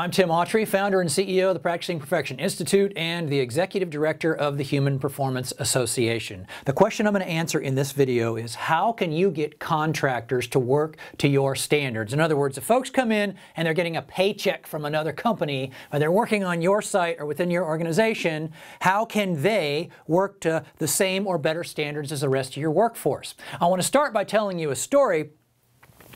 I'm Tim Autrey, founder and CEO of the Practicing Perfection Institute and the Executive Director of the Human Performance Association. The question I'm going to answer in this video is, how can you get contractors to work to your standards? In other words, if folks come in and they're getting a paycheck from another company, or they're working on your site or within your organization, how can they work to the same or better standards as the rest of your workforce? I want to start by telling you a story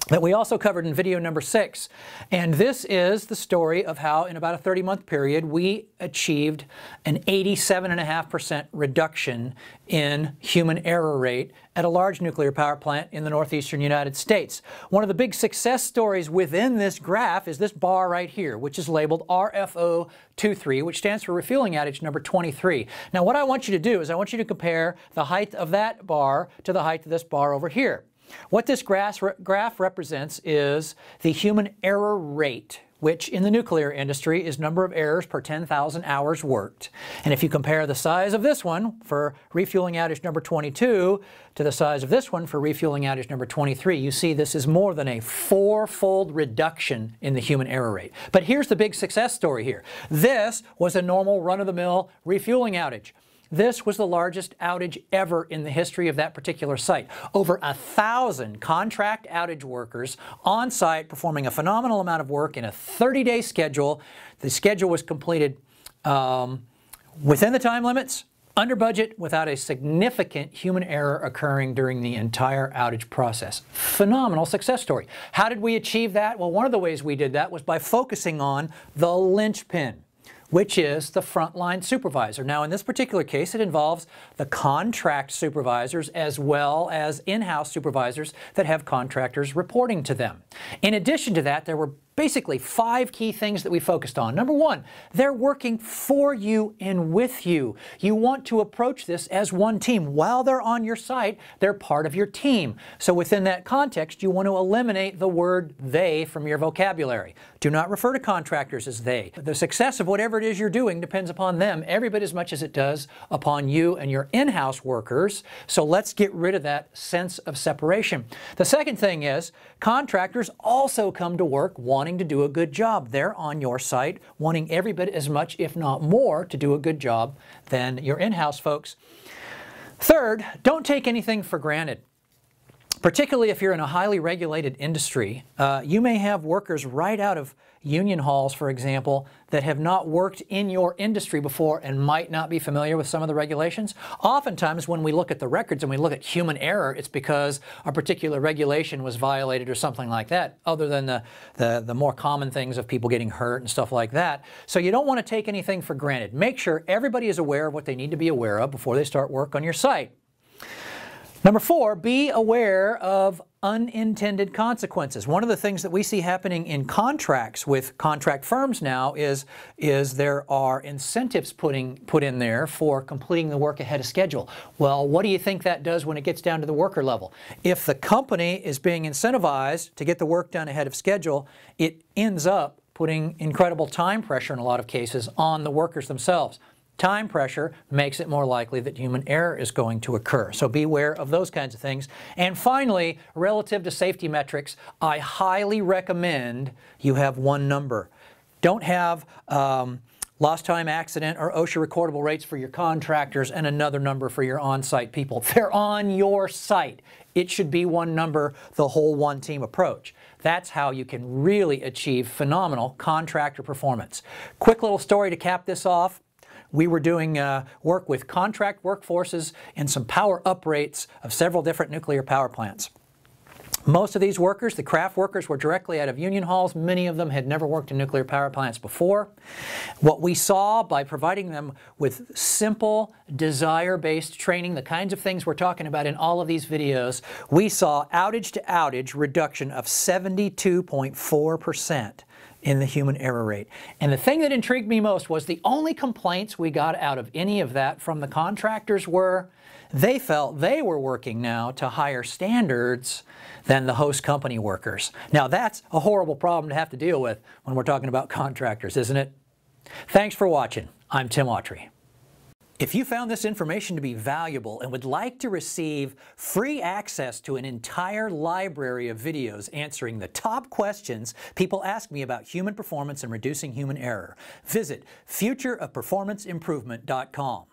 that we also covered in video number 6. And this is the story of how in about a 30-month period we achieved an 87.5% reduction in human error rate at a large nuclear power plant in the northeastern United States. One of the big success stories within this graph is this bar right here, which is labeled RFO23, which stands for refueling outage number 23. Now what I want you to do is I want you to compare the height of that bar to the height of this bar over here. What this graph represents is the human error rate, which in the nuclear industry is number of errors per 10,000 hours worked. And if you compare the size of this one for refueling outage number 22 to the size of this one for refueling outage number 23, you see this is more than a 4-fold reduction in the human error rate. But here's the big success story here. This was a normal run-of-the-mill refueling outage. This was the largest outage ever in the history of that particular site. Over 1,000 contract outage workers on site performing a phenomenal amount of work in a 30-day schedule. The schedule was completed within the time limits, under budget, without a significant human error occurring during the entire outage process. Phenomenal success story. How did we achieve that? Well, one of the ways we did that was by focusing on the linchpin, which is the frontline supervisor. Now in this particular case it involves the contract supervisors as well as in-house supervisors that have contractors reporting to them. In addition to that, there were basically 5 key things that we focused on. Number 1, they're working for you and with you. You want to approach this as one team. While they're on your site, they're part of your team. So within that context, you want to eliminate the word they from your vocabulary. Do not refer to contractors as they. The success of whatever it is you're doing depends upon them every bit as much as it does upon you and your in-house workers. So let's get rid of that sense of separation. The second thing is, contractors also come to work wanting to do a good job. They're on your site wanting every bit as much, if not more, to do a good job than your in-house folks. Third, don't take anything for granted. Particularly if you're in a highly regulated industry, you may have workers right out of union halls, for example, that have not worked in your industry before and might not be familiar with some of the regulations. Oftentimes when we look at the records and we look at human error, it's because a particular regulation was violated or something like that, other than the more common things of people getting hurt and stuff like that. So you don't want to take anything for granted. Make sure everybody is aware of what they need to be aware of before they start work on your site. Number 4, be aware of unintended consequences. One of the things that we see happening in contracts with contract firms now is there are incentives put in there for completing the work ahead of schedule. Well, what do you think that does when it gets down to the worker level? If the company is being incentivized to get the work done ahead of schedule, it ends up putting incredible time pressure in a lot of cases on the workers themselves. Time pressure makes it more likely that human error is going to occur. So be aware of those kinds of things. And finally, relative to safety metrics, I highly recommend you have one number. Don't have lost time accident or OSHA recordable rates for your contractors and another number for your on-site people. They're on your site. It should be one number, the whole one team approach. That's how you can really achieve phenomenal contractor performance. Quick little story to cap this off. We were doing work with contract workforces in some power uprates of several different nuclear power plants. Most of these workers, the craft workers, were directly out of union halls. Many of them had never worked in nuclear power plants before. What we saw by providing them with simple, desire-based training, the kinds of things we're talking about in all of these videos, we saw outage to outage reduction of 72.4%. in the human error rate. And the thing that intrigued me most was the only complaints we got out of any of that from the contractors were they felt they were working now to higher standards than the host company workers. Now that's a horrible problem to have to deal with when we're talking about contractors, isn't it? Thanks for watching. I'm Tim Autrey. If you found this information to be valuable and would like to receive free access to an entire library of videos answering the top questions people ask me about human performance and reducing human error, visit futureofperformanceimprovement.com.